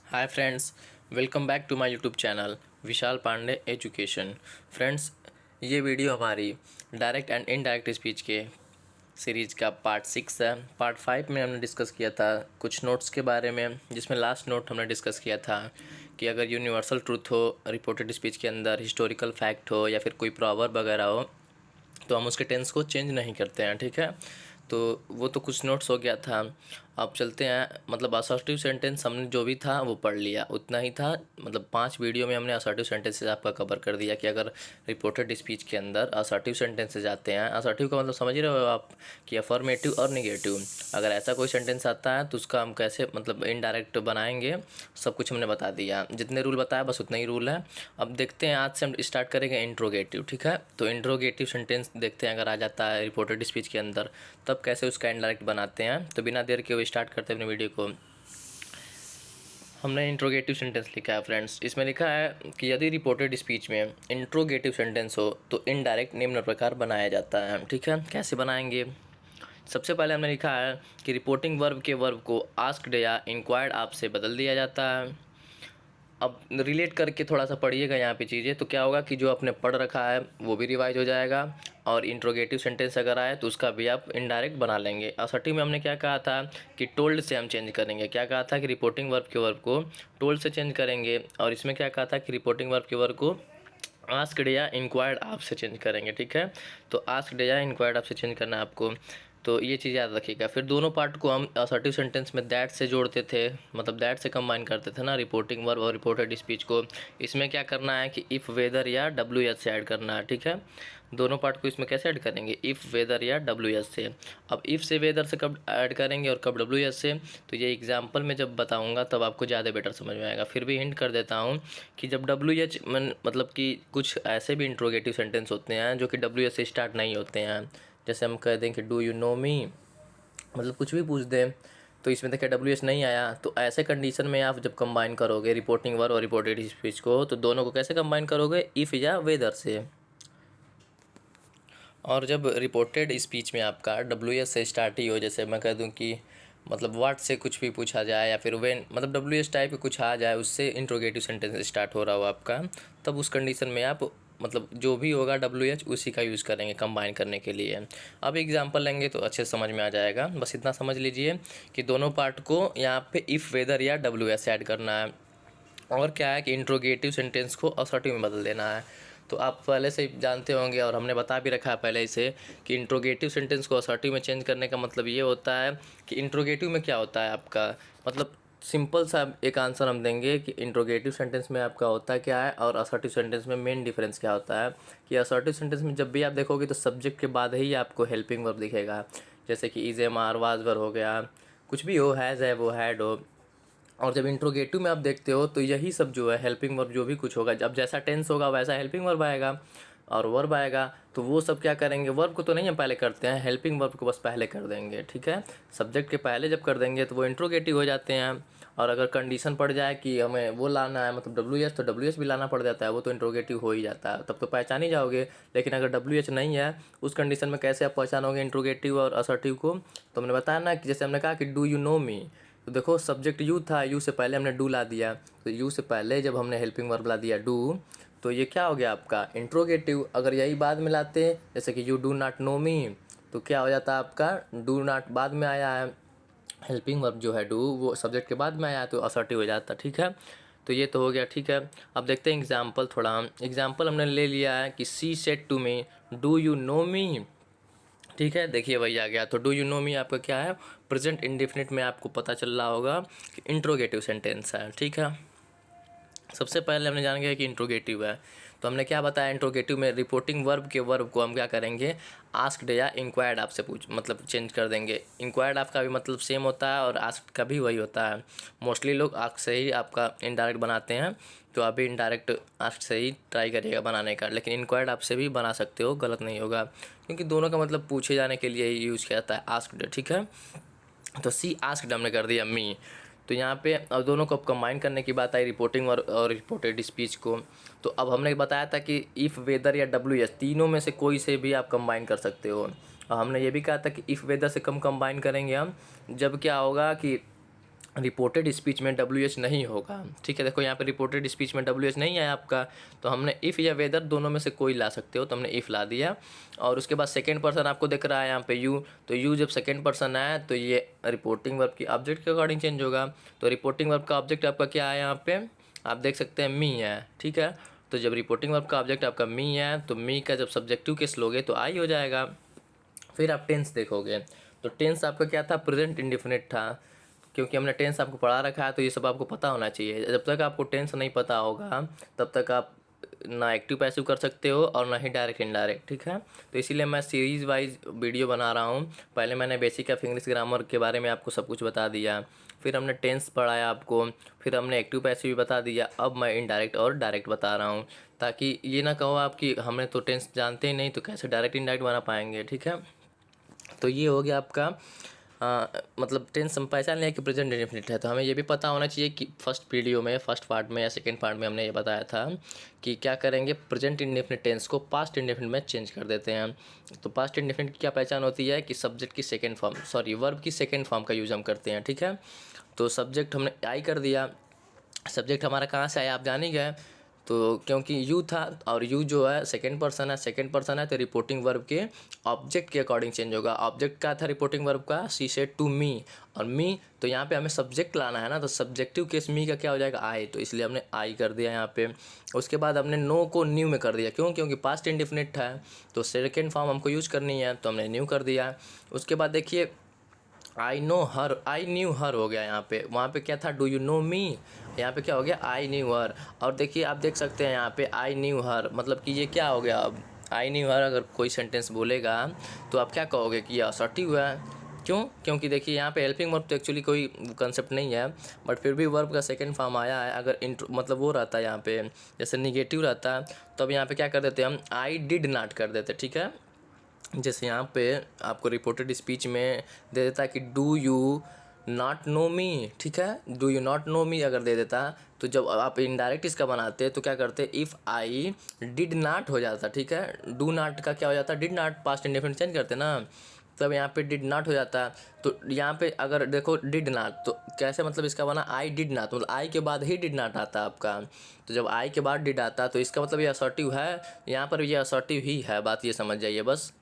Hi friends, welcome back to my YouTube channel Vishal Pandey education. Friends, ये video हमारी direct and indirect speech के series का part 6 है। Part 5 में हमने डिस्कस किया था कुछ नोट्स के बारे में, जिसमें लास्ट नोट हमने डिस्कस किया था कि अगर यूनिवर्सल ट्रूथ हो रिपोर्टेड स्पीच के अंदर, हिस्टोरिकल फैक्ट हो या फिर कोई प्रॉवर्ब वगैरह हो, तो हम उसके टेंस को चेंज नहीं करते हैं। ठीक है, तो वो तो कुछ नोट्स हो गया था। अब चलते हैं, मतलब असर्टिव सेंटेंस हमने जो भी था वो पढ़ लिया, उतना ही था। मतलब 5 वीडियो में हमने असर्टिव सेंटेंसेस आपका कवर कर दिया कि अगर रिपोर्टेड स्पीच के अंदर असर्टिव सेंटेंसेस आते हैं, असर्टिव का मतलब समझ ही रहे हो आप कि अफर्मेटिव और निगेटिव। अगर ऐसा कोई सेंटेंस आता है तो उसका हम कैसे मतलब इनडायरेक्ट बनाएंगे, सब कुछ हमने बता दिया। जितने रूल बताया बस उतना ही रूल है। अब देखते हैं, आज से हम स्टार्ट करेंगे इंट्रोगेटिव। ठीक है, तो इंट्रोगेटिव सेंटेंस देखते हैं अगर आ जाता है रिपोर्टेड स्पीच के अंदर तब कैसे उसका इनडायरेक्ट बनाते हैं। तो बिना देर के वो स्टार्ट करते हैं अपने वीडियो को। हमने इंट्रोगेटिव सेंटेंस लिखा है फ्रेंड्स। इसमें लिखा है कि यदि रिपोर्टेड स्पीच में इंट्रोगेटिव सेंटेंस हो तो इनडायरेक्ट निम्न प्रकार बनाया जाता है। ठीक है, कैसे बनाएंगे? सबसे पहले हमने लिखा है कि रिपोर्टिंग वर्ब के वर्ब को आस्क्ड या इंक्वायर्ड आपसे बदल दिया जाता है। अब रिलेट करके थोड़ा सा पढ़िएगा यहाँ पे चीज़ें, तो क्या होगा कि जो आपने पढ़ रखा है वो भी रिवाइज हो जाएगा, और इंट्रोगेटिव सेंटेंस अगर आए तो उसका भी आप इनडायरेक्ट बना लेंगे। असर्टिव में हमने क्या कहा था कि टोल्ड से हम चेंज करेंगे। क्या कहा था कि रिपोर्टिंग वर्ब के वर्ब को टोल्ड से चेंज करेंगे, और इसमें क्या कहा था कि रिपोर्टिंग वर्ब के वर्ब को आस्क्ड या इंक्वायर्ड आपसे चेंज करेंगे। ठीक है, तो आस्क्ड या इंक्वायर्ड आपसे चेंज करना है आपको, तो ये चीज़ याद रखिएगा। फिर दोनों पार्ट को हम असर्टिव सेंटेंस में दैट से जोड़ते थे, मतलब दैट से कंबाइन करते थे ना, रिपोर्टिंग वर्ब और रिपोर्टेड स्पीच को। इसमें क्या करना है कि इफ़ वेदर या डब्ल्यू एस से ऐड करना है। ठीक है, दोनों पार्ट को इसमें कैसे ऐड करेंगे, इफ़ वेदर या डब्ल्यू एस से। अब इफ़ से वेदर से कब ऐड करेंगे और कब डब्ल्यू एस से, तो ये एग्जाम्पल में जब बताऊँगा तब आपको ज़्यादा बेटर समझ में आएगा। फिर भी हिंट कर देता हूँ कि जब डब्ल्यू एच मतलब कि कुछ ऐसे भी इंट्रोगेटिव सेंटेंस होते हैं जो कि डब्ल्यू एस से स्टार्ट नहीं होते हैं। जैसे हम कह दें कि डू यू नो मी, मतलब कुछ भी पूछ दें, तो इसमें देखिए डब्ल्यू एस नहीं आया, तो ऐसे कंडीशन में आप जब कंबाइन करोगे रिपोर्टिंग वर्ब और रिपोर्टेड स्पीच को, तो दोनों को कैसे कंबाइन करोगे, इफ़ या वेदर से। और जब रिपोर्टेड स्पीच में आपका डब्ल्यू एस से स्टार्ट ही हो, जैसे मैं कह दूं कि मतलब व्हाट से कुछ भी पूछा जाए, या फिर व्हेन, मतलब डब्ल्यू एस टाइप कुछ आ जाए, उससे इंट्रोगेटिव सेंटेंस स्टार्ट हो रहा हो आपका, तब उस कंडीशन में आप मतलब जो भी होगा डब्ल्यू एच उसी का यूज़ करेंगे कंबाइन करने के लिए। अब एग्जांपल लेंगे तो अच्छे से समझ में आ जाएगा। बस इतना समझ लीजिए कि दोनों पार्ट को यहाँ पे इफ़ वेदर या डब्ल्यू एस ऐड करना है, और क्या है कि इंट्रोगेटिव सेंटेंस को असर्टिव में बदल देना है। तो आप पहले से ही जानते होंगे, और हमने बता भी रखा है पहले ही से, कि इंट्रोगेटिव सेंटेंस को असर्टिव में चेंज करने का मतलब ये होता है कि इंट्रोगेटिव में क्या होता है आपका, मतलब सिंपल सा एक आंसर हम देंगे कि इंट्रोगेटिव सेंटेंस में आपका होता क्या है और असर्टिव सेंटेंस में मेन डिफरेंस क्या होता है। कि असर्टिव सेंटेंस में जब भी आप देखोगे तो सब्जेक्ट के बाद ही आपको हेल्पिंग वर्ब दिखेगा, जैसे कि is am are was were हो गया, कुछ भी हो, हैज़ है वो, हैड हो। और जब इंट्रोगेटिव में आप देखते हो तो यही सब जो है हेल्पिंग वर्ब जो भी कुछ होगा, जब जैसा टेंस होगा वैसा हेल्पिंग वर्ब आएगा और वर्ब आएगा, तो वो सब क्या करेंगे, वर्ब को तो नहीं हम पहले करते हैं, हेल्पिंग वर्ब को बस पहले कर देंगे। ठीक है, सब्जेक्ट के पहले जब कर देंगे तो वो इंट्रोगेटिव हो जाते हैं। और अगर कंडीशन पड़ जाए कि हमें वो लाना है, मतलब डब्ल्यू एच, तो डब्ल्यू एच भी लाना पड़ जाता है, वो तो इंट्रोगेटिव हो ही जाता है, तब तो पहचान ही जाओगे। लेकिन अगर डब्ल्यू एच नहीं है उस कंडीशन में कैसे आप पहचानोगे इंट्रोगेटिव और असर्टिव को, तो हमने बताया ना कि जैसे हमने कहा कि डू यू नो मी, तो देखो सब्जेक्ट यू था, यू से पहले हमने डू ला दिया, तो यू से पहले जब हमने हेल्पिंग वर्ब ला दिया डू, तो ये क्या हो गया आपका इंट्रोगेटिव। अगर यही बाद में लाते जैसे कि यू डू नॉट नो मी, तो क्या हो जाता आपका, डू नॉट बाद में आया है, हेल्पिंग वर्ब जो है डू वो सब्जेक्ट के बाद में आया, तो असर्टिव हो जाता। ठीक है, तो ये तो हो गया। ठीक है, अब देखते हैं एग्जाम्पल। थोड़ा एग्जाम्पल हमने ले लिया है कि she said to me do you know me. ठीक है, देखिए वही आ गया। तो डू यू नो मी आपका क्या है, प्रेजेंट इंडेफिनिट में आपको पता चल रहा होगा कि इंट्रोगेटिव सेंटेंस है। ठीक है, सबसे पहले हमने जान गया कि इंट्रोगेटिव है, तो हमने क्या बताया, इंट्रोगेटिव में रिपोर्टिंग वर्ब के वर्ब को हम क्या करेंगे, आस्क्ड या इंक्वायर्ड आपसे पूछ मतलब चेंज कर देंगे। इंक्वायर्ड आपका भी मतलब सेम होता है और आस्क्ड का भी वही होता है। मोस्टली लोग आस्क से ही आपका इनडायरेक्ट बनाते हैं, तो आप भी इनडायरेक्ट आस्क से ही ट्राई करिएगा बनाने का, लेकिन इंक्वायर्ड आपसे भी बना सकते हो, गलत नहीं होगा, क्योंकि दोनों का मतलब पूछे जाने के लिए ही यूज़ किया जाता है आस्क्ड। ठीक है, तो सी आस्क्ड हमने कर दिया मी, तो यहाँ पे अब दोनों को अब कंबाइन करने की बात आई, रिपोर्टिंग और रिपोर्टेड स्पीच को। तो अब हमने बताया था कि इफ़ वेदर या डब्ल्यू एस तीनों में से कोई से भी आप कंबाइन कर सकते हो। और हमने ये भी कहा था कि इफ़ वेदर से कम कंबाइन करेंगे हम जब क्या होगा कि रिपोर्टेड स्पीच में WH नहीं होगा। ठीक है, देखो यहाँ पे रिपोर्टेड स्पीच में WH नहीं है आपका, तो हमने इफ़ या वेदर दोनों में से कोई ला सकते हो, तो हमने इफ़ ला दिया। और उसके बाद सेकंड पर्सन आपको दिख रहा है यहाँ पे यू, तो यू जब सेकंड पर्सन आया तो ये रिपोर्टिंग वर्ब की ऑब्जेक्ट के अकॉर्डिंग चेंज होगा। तो रिपोर्टिंग वर्ब का ऑब्जेक्ट आपका क्या है, यहाँ पे आप देख सकते हैं मी है। ठीक है, तो जब रिपोर्टिंग वर्ब का ऑब्जेक्ट आपका मी है तो मी का जब सब्जेक्टिव केस लोगे तो आई हो जाएगा। फिर आप टेंस देखोगे, तो टेंस आपका क्या था, प्रेजेंट इंडेफिनिट था। क्योंकि हमने टेंस आपको पढ़ा रखा है तो ये सब आपको पता होना चाहिए। जब तक आपको टेंस नहीं पता होगा तब तक आप ना एक्टिव पैसिव कर सकते हो और ना ही डायरेक्ट इनडायरेक्ट। ठीक है, तो इसीलिए मैं सीरीज़ वाइज वीडियो बना रहा हूँ। पहले मैंने बेसिक ऑफ इंग्लिश ग्रामर के बारे में आपको सब कुछ बता दिया, फिर हमने टेंस पढ़ाया आपको, फिर हमने एक्टिव पैसिव भी बता दिया, अब मैं इनडायरेक्ट और डायरेक्ट बता रहा हूँ, ताकि ये ना कहो आप कि हमने तो टेंस जानते ही नहीं तो कैसे डायरेक्ट इनडायरेक्ट बना पाएंगे। ठीक है, तो ये हो गया आपका मतलब टेंस हम पहचान लिया कि प्रेजेंट इंडेफिनिट है। तो हमें ये भी पता होना चाहिए कि फर्स्ट वीडियो में, फर्स्ट पार्ट में या सेकंड पार्ट में हमने ये बताया था कि क्या करेंगे, प्रेजेंट इंडेफिनिट टेंस को पास्ट इंडेफिनिट में चेंज कर देते हैं। तो पास्ट इंडेफिनिट की क्या पहचान होती है कि सब्जेक्ट की सेकेंड फॉर्म, सॉरी वर्ब की सेकेंड फॉर्म का यूज़ हम करते हैं। ठीक है, तो सब्जेक्ट हमने आई कर दिया, सब्जेक्ट हमारा कहाँ से आया आप जान ही गए, तो क्योंकि यू था और यू जो है सेकंड पर्सन है, सेकंड पर्सन है तो रिपोर्टिंग वर्ब के ऑब्जेक्ट के अकॉर्डिंग चेंज होगा। ऑब्जेक्ट का था रिपोर्टिंग वर्ब का, शी सेड टू मी, और मी तो यहाँ पे हमें सब्जेक्ट लाना है ना, तो सब्जेक्टिव केस मी का क्या हो जाएगा, आई, तो इसलिए हमने आई कर दिया यहाँ पे। उसके बाद हमने नो को न्यू में कर दिया, क्यों, क्योंकि पास्ट इंडेफिनिट है तो सेकेंड फॉर्म हमको यूज करनी है तो हमने न्यू कर दिया। उसके बाद देखिए I know her, I knew हर हो गया यहाँ पे, वहाँ पे क्या था, डू यू नो मी, यहाँ पे क्या हो गया, आई न्यू हर। और देखिए आप देख सकते हैं यहाँ पे आई न्यू हर, मतलब कि ये क्या हो गया, अब आई न्यू हर अगर कोई सेंटेंस बोलेगा तो आप क्या कहोगे कि ये असर्टिव है। क्यों, क्योंकि देखिए यहाँ पे हेल्पिंग वर्ब तो एक्चुअली कोई कंसेप्ट नहीं है, बट फिर भी वर्ब का सेकंड फॉर्म आया है। अगर मतलब वो रहता है यहाँ पे जैसे निगेटिव रहता है तो अब यहाँ पे क्या कर देते हम, आई डिड नॉट कर देते। ठीक है, जैसे यहाँ पे आपको रिपोर्टेड स्पीच में दे देता है कि do you not know me. ठीक है, डू यू नॉट नो मी अगर दे देता तो जब आप इनडायरेक्ट इसका बनाते तो क्या करते, इफ़ आई डिड नॉट हो जाता। ठीक है, डू नॉट का क्या हो जाता, did not, past indefinite change करते ना, तब यहाँ पे डिड नॉट हो जाता। तो यहाँ पे अगर देखो डिड नॉट तो कैसे, मतलब इसका बना आई डिड नॉट, मतलब आई के बाद ही डिड नॉट आता आपका। तो जब आई के बाद डिड आता तो इसका मतलब ये असर्टिव है, यहाँ पर ये असर्टिव ही है, बात ये समझ जाइए बस।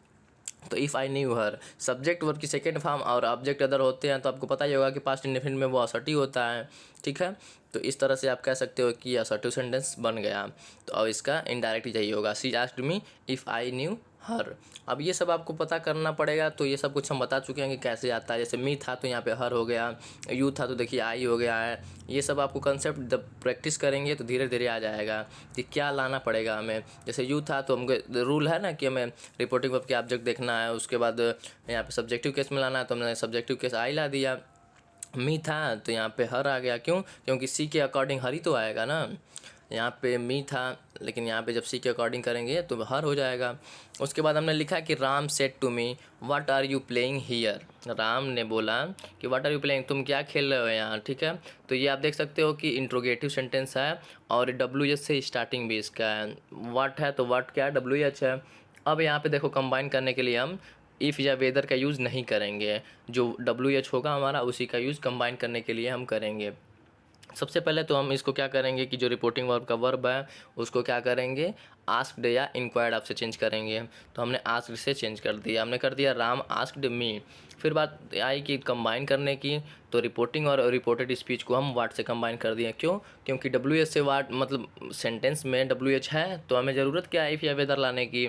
तो if I knew her, subject verb की सेकेंड फॉर्म और ऑब्जेक्ट अदर होते हैं तो आपको पता ही होगा कि पास्ट इंडेफिनिट में वो असर्टिव होता है। ठीक है, तो इस तरह से आप कह सकते हो कि असर्टिव सेंटेंस बन गया। तो अब इसका इनडायरेक्ट यही होगा, she asked me if I knew her. अब ये सब आपको पता करना पड़ेगा, तो ये सब कुछ हम बता चुके हैं कि कैसे आता है। जैसे मी था तो यहाँ पे हर हो गया, यू था तो देखिए आई हो गया है। ये सब आपको कंसेप्ट जब प्रैक्टिस करेंगे तो धीरे धीरे आ जाएगा कि क्या लाना पड़ेगा हमें। जैसे यू था तो हमको रूल है ना कि हमें रिपोर्टिंग वर्ब के ऑब्जेक्ट देखना है, उसके बाद यहाँ पे सब्जेक्टिव केस में लाना है तो हमने सब्जेक्टिव केस आई ला दिया। मी था तो यहाँ पे हर आ गया, क्यों, क्योंकि सी के अकॉर्डिंग हर ही तो आएगा ना। यहाँ पे मी था लेकिन यहाँ पे जब सी के अकॉर्डिंग करेंगे तो हर हो जाएगा। उसके बाद हमने लिखा कि Ram said to me what are you playing here, Ram ने बोला कि व्हाट आर यू प्लेइंग, तुम क्या खेल रहे हो यहाँ। ठीक है, तो ये आप देख सकते हो कि इंट्रोगेटिव सेंटेंस है और WH से स्टार्टिंग भी इसका है। व्हाट है तो व्हाट क्या है, WH है। अब यहाँ पे देखो कंबाइन करने के लिए हम इफ़ या वेदर का यूज़ नहीं करेंगे, जो WH होगा हमारा उसी का यूज़ कंबाइन करने के लिए हम करेंगे। सबसे पहले तो हम इसको क्या करेंगे कि जो रिपोर्टिंग वर्ब का वर्ब है उसको क्या करेंगे, आस्क्ड या इंक्वायर्ड आपसे चेंज करेंगे। तो हमने आस्क्ड से चेंज कर दिया, हमने कर दिया राम आस्क्ड मी। फिर बात आई कि कंबाइन करने की, तो रिपोर्टिंग और रिपोर्टेड स्पीच को हम वाट से कंबाइन कर दिए। क्यों, क्योंकि WH से वाट, मतलब सेंटेंस में WH है तो हमें ज़रूरत क्या है इफ़ या वेदर लाने की।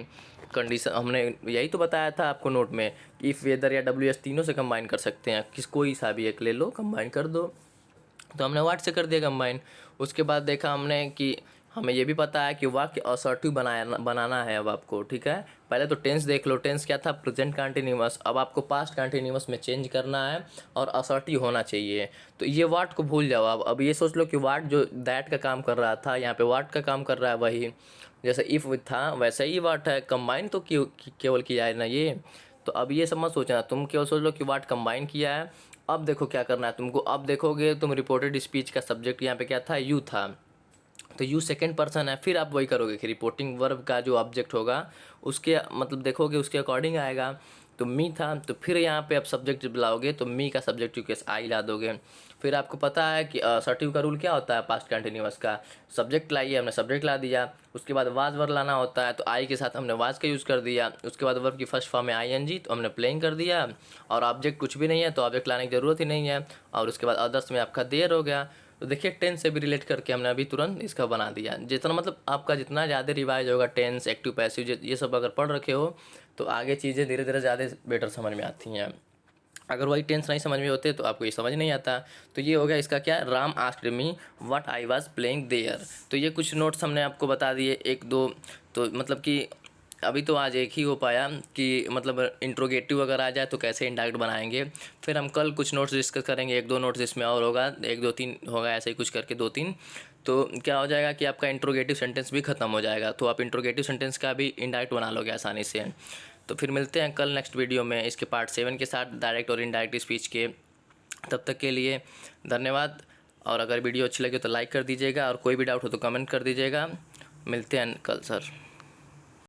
कंडीशन हमने यही तो बताया था आपको नोट में, इफ़ वेदर या WH तीनों से कंबाइन कर सकते हैं, कोई सा भी एक ले लो कंबाइन कर दो। तो हमने वाट से कर दिया कंबाइन। उसके बाद देखा हमने कि हमें ये भी पता है कि वाक्य असर्टिव बनाना है अब आपको। ठीक है, पहले तो टेंस देख लो, टेंस क्या था, प्रेजेंट कंटिन्यूअस, अब आपको पास्ट कंटिन्यूअस में चेंज करना है और असर्टिव होना चाहिए। तो ये वाट को भूल जाओ, अब ये सोच लो कि वाट जो दैट का काम कर रहा था यहाँ पे वाट का काम कर रहा है वही, जैसे इफ़ था वैसा ही वाट है, कंबाइन तो केवल किया है ना ये। तो अब ये सब मत सोचना, तुम केवल सोच लो कि वाट कंबाइन किया है। अब देखो क्या करना है तुमको, अब देखोगे तुम रिपोर्टेड स्पीच का सब्जेक्ट यहाँ पे क्या था, यू था, तो यू सेकंड पर्सन है। फिर आप वही करोगे कि रिपोर्टिंग वर्ब का जो ऑब्जेक्ट होगा उसके मतलब देखोगे उसके अकॉर्डिंग आएगा। तो मी था, तो फिर यहाँ पे आप सब्जेक्ट लाओगे तो मी का सब्जेक्टिव केस आई ला दोगे। फिर आपको पता है कि सर्टिव का रूल क्या होता है पास्ट कंटिन्यूअस का, सब्जेक्ट लाइए, हमने सब्जेक्ट ला दिया, उसके बाद वाज वर्ब लाना होता है, तो आई के साथ हमने वाज का यूज़ कर दिया, उसके बाद वर्ब की फर्स्ट फॉर्म है आईएनजी, तो हमने प्लेइंग कर दिया, और ऑब्जेक्ट कुछ भी नहीं है तो ऑब्जेक्ट लाने की ज़रूरत ही नहीं है, और उसके बाद अदर्स में आपका देर हो गया। तो देखिए टेंस से भी रिलेट करके हमने अभी तुरंत इसका बना दिया। जितना मतलब आपका जितना ज़्यादा रिवाइज होगा टेंस, एक्टिव, पैसिव, ये सब अगर पढ़ रखे हो तो आगे चीज़ें धीरे धीरे ज़्यादा बेटर समझ में आती हैं। अगर वही टेंस नहीं समझ में होते तो आपको ये समझ नहीं आता। तो ये हो गया इसका क्या, Ram asked me what I was playing there. तो ये कुछ नोट्स हमने आपको बता दिए, एक दो। तो मतलब कि अभी तो आज एक ही हो पाया कि मतलब इंट्रोगेटिव अगर आ जाए तो कैसे इंडायरेक्ट बनाएंगे। फिर हम कल कुछ नोट्स डिस्कस करेंगे, एक दो नोट्स इसमें और होगा, एक दो तीन होगा, ऐसे ही कुछ करके दो तीन। तो क्या हो जाएगा कि आपका इंट्रोगेटिव सेंटेंस भी ख़त्म हो जाएगा, तो आप इंट्रोगेटिव सेंटेंस का भी इंडायरेक्ट बना लोगे आसानी से। तो फिर मिलते हैं कल नेक्स्ट वीडियो में इसके पार्ट 7 के साथ, डायरेक्ट और इनडायरेक्ट स्पीच के। तब तक के लिए धन्यवाद। और अगर वीडियो अच्छी लगे तो लाइक कर दीजिएगा, और कोई भी डाउट हो तो कमेंट कर दीजिएगा। मिलते हैं कल सर।